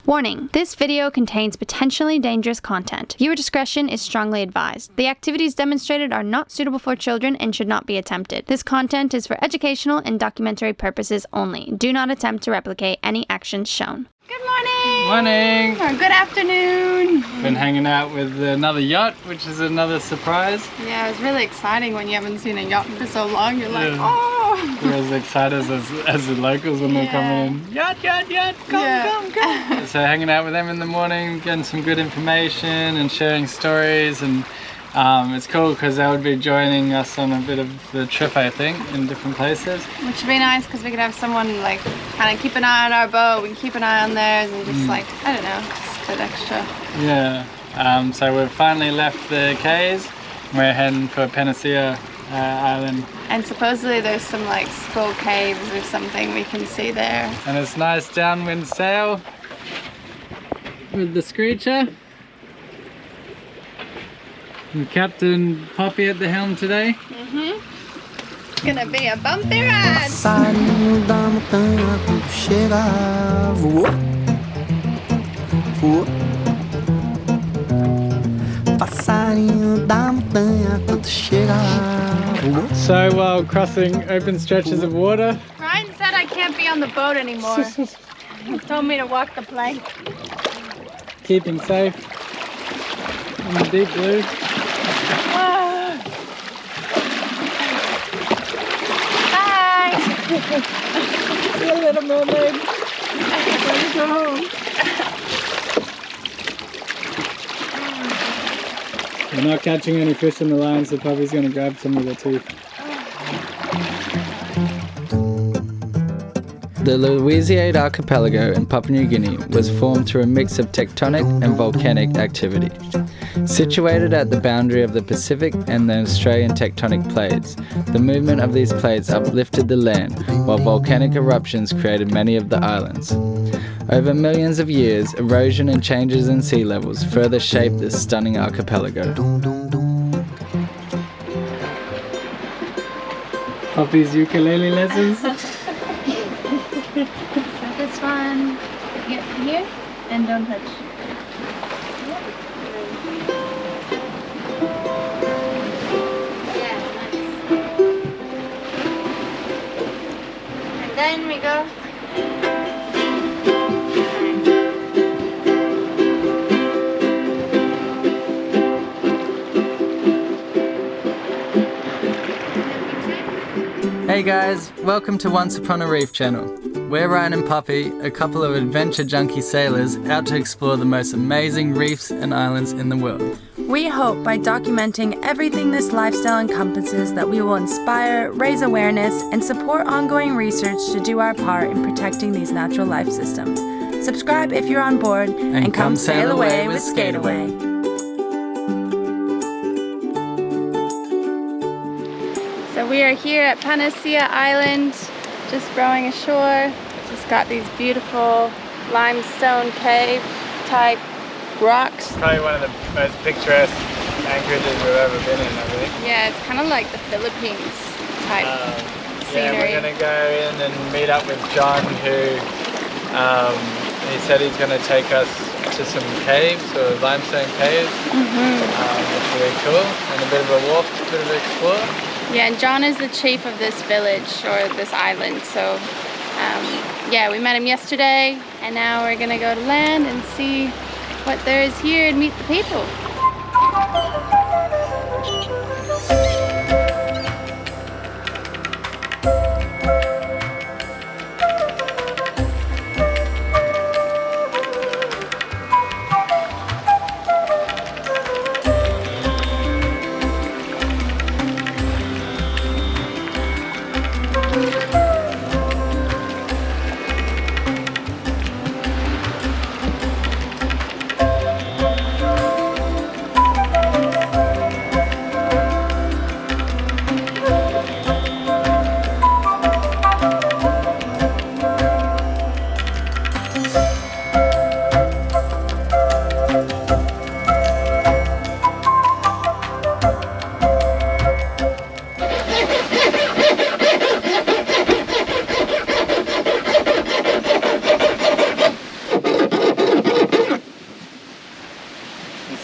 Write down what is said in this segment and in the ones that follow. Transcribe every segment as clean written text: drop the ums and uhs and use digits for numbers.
Warning, this video contains potentially dangerous content. Viewer discretion is strongly advised. The activities demonstrated are not suitable for children and should not be attempted. This content is for educational and documentary purposes only. Do not attempt to replicate any actions shown. Good morning! Morning! Or good afternoon! Been hanging out with another yacht, which is another surprise. Yeah, it was really exciting when you haven't seen a yacht for so long. You're like, oh! We're as excited as the locals when they're coming in. Yacht, yacht, yacht! Come! So hanging out with them in the morning, getting some good information and sharing stories, and it's cool because they would be joining us on a bit of the trip, I think, in different places. Which would be nice because we could have someone like kind of keep an eye on our boat, we can keep an eye on theirs, and just like, I don't know, just a bit extra. Yeah, so we've finally left the Cays. We're heading for Panasia Island. And supposedly there's some like skull caves or something we can see there. And it's nice downwind sail with the screecher. And Captain Poppy at the helm today. It's gonna be a bumpy ride. Passarinho da montanha quando chega voou, voou. Passarinho da montanha quando chega voou. So while crossing open stretches of water. Ryan said I can't be on the boat anymore. He told me to walk the plank. Keeping safe in the deep blue. See you, little mermaid. Let's go home. We're not catching any fish in the line, so Poppy's going to grab some with her teeth. The Louisiades Archipelago in Papua New Guinea was formed through a mix of tectonic and volcanic activity. Situated at the boundary of the Pacific and the Australian tectonic plates, the movement of these plates uplifted the land, while volcanic eruptions created many of the islands. Over millions of years, erosion and changes in sea levels further shaped this stunning archipelago. Poppy's ukulele lessons. This one, get here and don't touch. Then we go. Hey guys, welcome to Once Upon a Reef channel. We're Ryan and Poppy, a couple of adventure junkie sailors out to explore the most amazing reefs and islands in the world. We hope by documenting everything this lifestyle encompasses that we will inspire, raise awareness, and support ongoing research to do our part in protecting these natural life systems. Subscribe if you're on board, and come sail away with Skateaway. So we are here at Panasia Island, just rowing ashore. Just got these beautiful limestone cave type rocks. Probably one of the most picturesque anchorages we've ever been in, I think. Yeah, it's kind of like the Philippines type scenery. Yeah, we're going to go in and meet up with John, who he said he's going to take us to some caves, or limestone caves, which will be cool, and a bit of a walk, a bit of an explore. Yeah, and John is the chief of this village, or this island, so yeah, we met him yesterday, and now we're going to go to land and see what there is here and meet the people.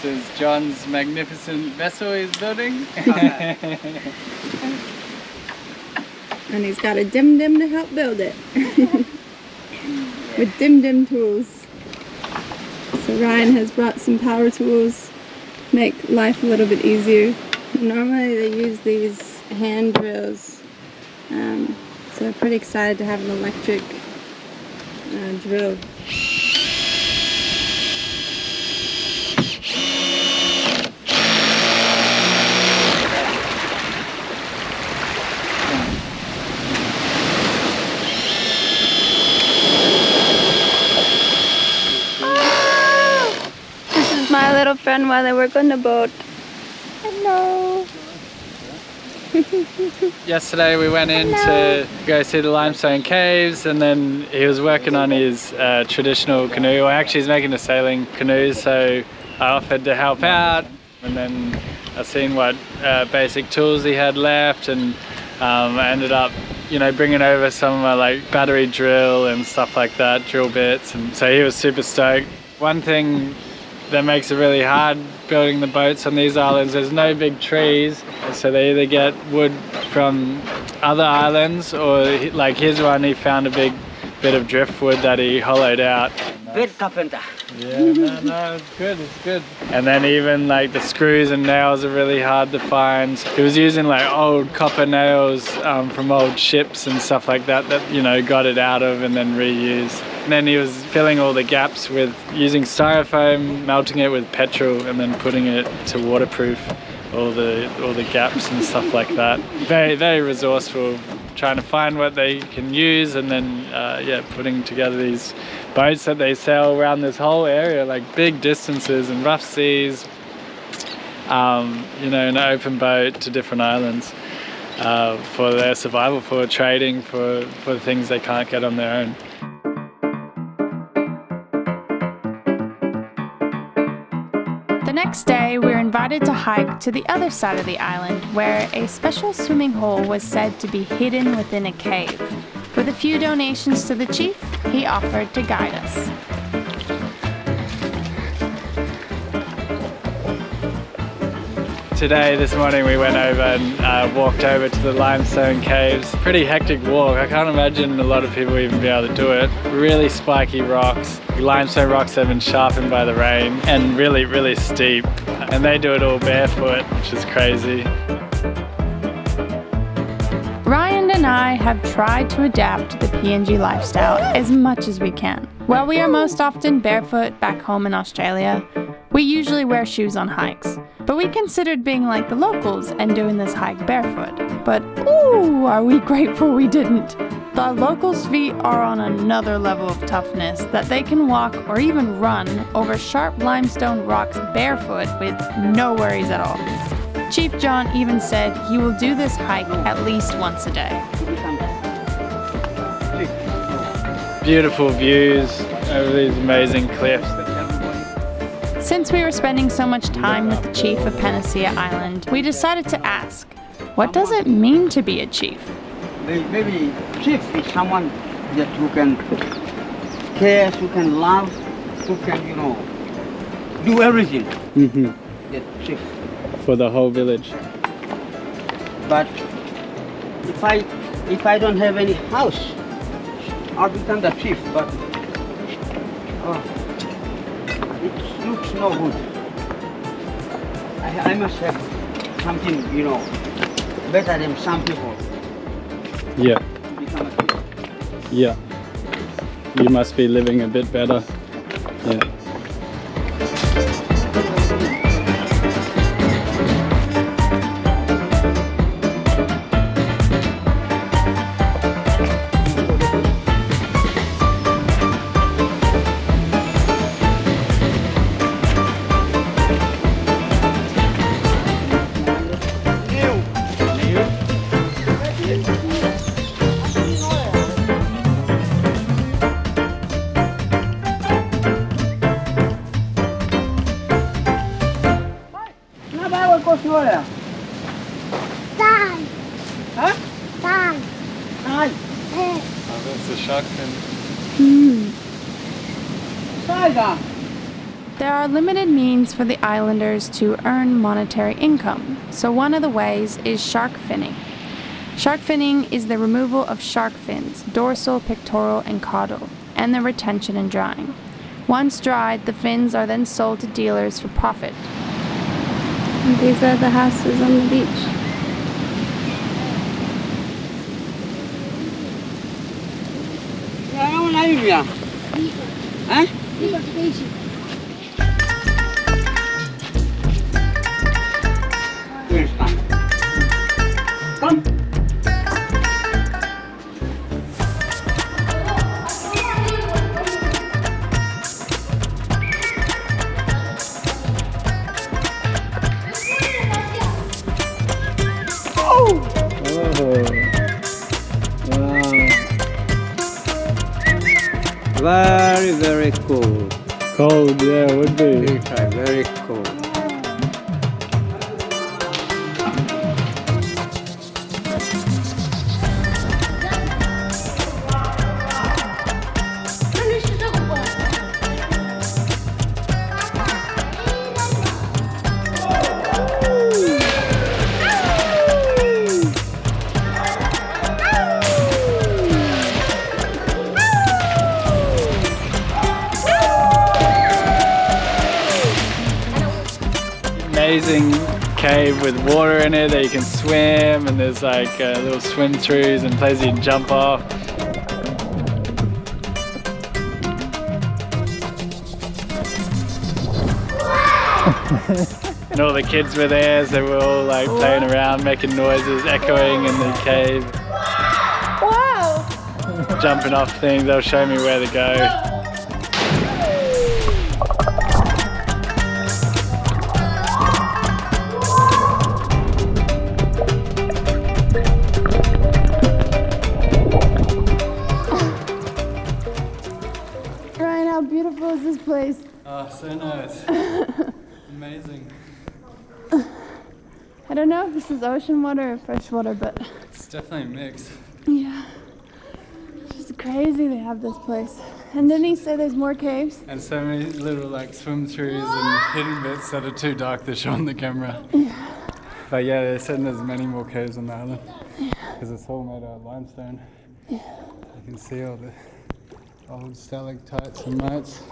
This is John's magnificent vessel he's building. And he's got a dim-dim to help build it. With dim-dim tools. So Ryan has brought some power tools, make life a little bit easier. Normally they use these hand drills. So I'm pretty excited to have an electric drill. My little friend while they work on the boat. Hello. Yesterday we went in to go see the limestone caves, and then he was working on his traditional canoe. Well, actually he's making a sailing canoe, so I offered to help out, and then I seen what basic tools he had left, and I ended up, you know, bringing over some like battery drill and stuff like that, drill bits, and so he was super stoked. One thing that makes it really hard building the boats on these islands, there's no big trees, so they either get wood from other islands, or like his one, he found a big bit of driftwood that he hollowed out. Great carpenter. Yeah, no, it's good, it's good. And then even like the screws and nails are really hard to find. He was using like old copper nails from old ships and stuff like that, you know, got it out of and then reused. And then he was filling all the gaps with using styrofoam, melting it with petrol, and then putting it to waterproof all the gaps and stuff like that. Very, very resourceful, trying to find what they can use, and then yeah, putting together these boats that they sail around this whole area, like big distances and rough seas, you know, an open boat to different islands for their survival, for trading, for things they can't get on their own. The next day, we were invited to hike to the other side of the island, where a special swimming hole was said to be hidden within a cave. With a few donations to the chief, he offered to guide us. Today, this morning, we went over and walked over to the limestone caves. Pretty hectic walk. I can't imagine a lot of people even be able to do it. Really spiky rocks. Limestone rocks have been sharpened by the rain, and really, really steep. And they do it all barefoot, which is crazy. Ryan and I have tried to adapt to the PNG lifestyle as much as we can. While we are most often barefoot back home in Australia, we usually wear shoes on hikes. But we considered being like the locals and doing this hike barefoot. But ooh, are we grateful we didn't. The locals' feet are on another level of toughness, that they can walk or even run over sharp limestone rocks barefoot with no worries at all. Chief John even said he will do this hike at least once a day. Beautiful views over these amazing cliffs. Since we were spending so much time with the chief of Panasia Island, we decided to ask, what does it mean to be a chief? Maybe chief is someone that who can care, who can love, who can, you know, do everything. That chief. For the whole village. But if I don't have any house, I'll become the chief. But it looks no good. I must have something, you know, better than some people. Yeah. To become a chief. Yeah. You must be living a bit better. Yeah. Oh, that's the shark fin. There are limited means for the islanders to earn monetary income, so one of the ways is shark finning. Shark finning is the removal of shark fins, dorsal, pectoral, and caudal, and their retention and drying. Once dried, the fins are then sold to dealers for profit. And these are the houses on the beach. Huh? Come. Very, very cool. Cold, yeah, would be. Very cool. Amazing cave with water in it that you can swim, and there's like little swim throughs and places you can jump off. And all the kids were there, so they were all like playing around, making noises, echoing in the cave. Wow! Jumping off things, they'll show me where to go. Ryan, how beautiful is this place? Oh, so nice. Amazing. I don't know if this is ocean water or fresh water, but It's definitely mixed. yeah. It's crazy they have this place. And didn't he say there's more caves? And so many little like swim throughs and hidden bits that are too dark to show on the camera. Yeah. But yeah, they're saying there's many more caves on the island. Because it's all made out of limestone. Yeah. You can see all the old stalactites and mites.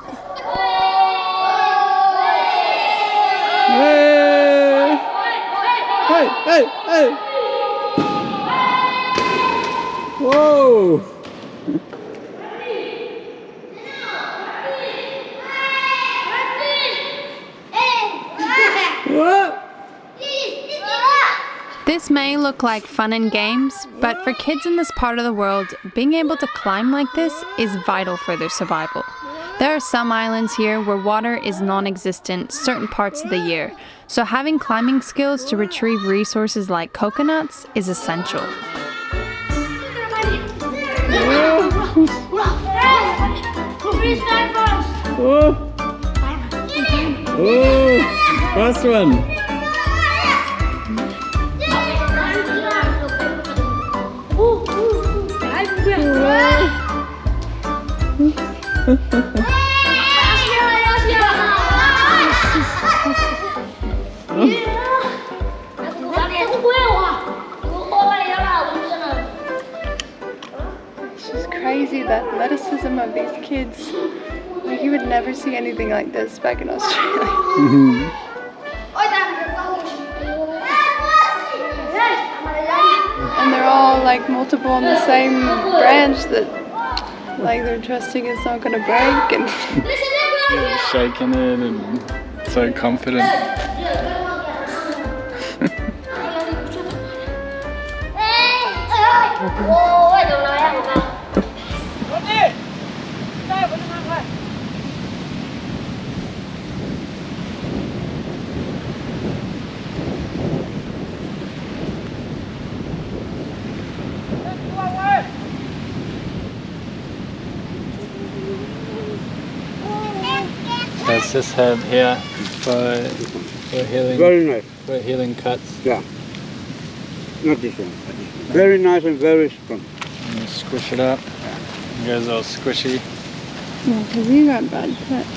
Hey! Hey! Hey! Hey! Whoa! What? This may look like fun and games, but for kids in this part of the world, being able to climb like this is vital for their survival. There are some islands here where water is non-existent certain parts of the year, so having climbing skills to retrieve resources like coconuts is essential. Oh! Oh! First one! It's just crazy, the athleticism of these kids. Like, you would never see anything like this back in Australia. Mm-hmm. And they're all like multiple on the same branch that like they're trusting it's not gonna break, and Yeah, shaking it and so confident. There's this herb here for healing. Very nice. For healing cuts. Yeah. Not this one. Very nice and very strong. And you squish it up. It goes all squishy. yeah, because you got bad cuts.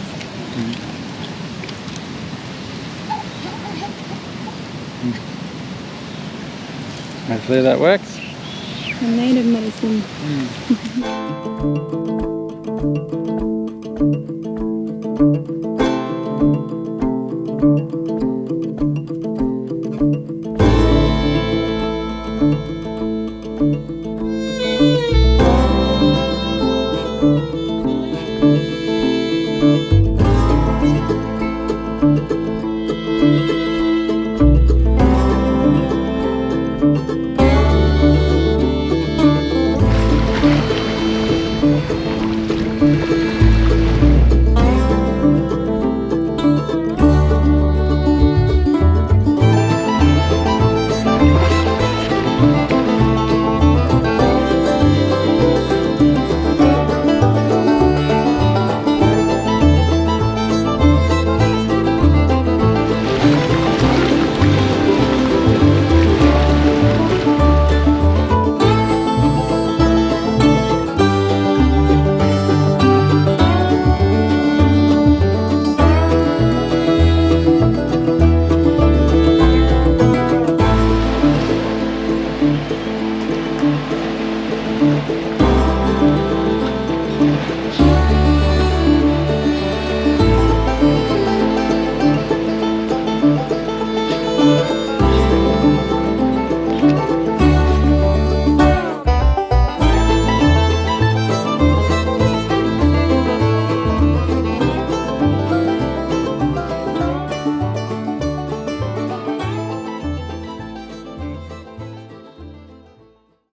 Hopefully that works. A native medicine.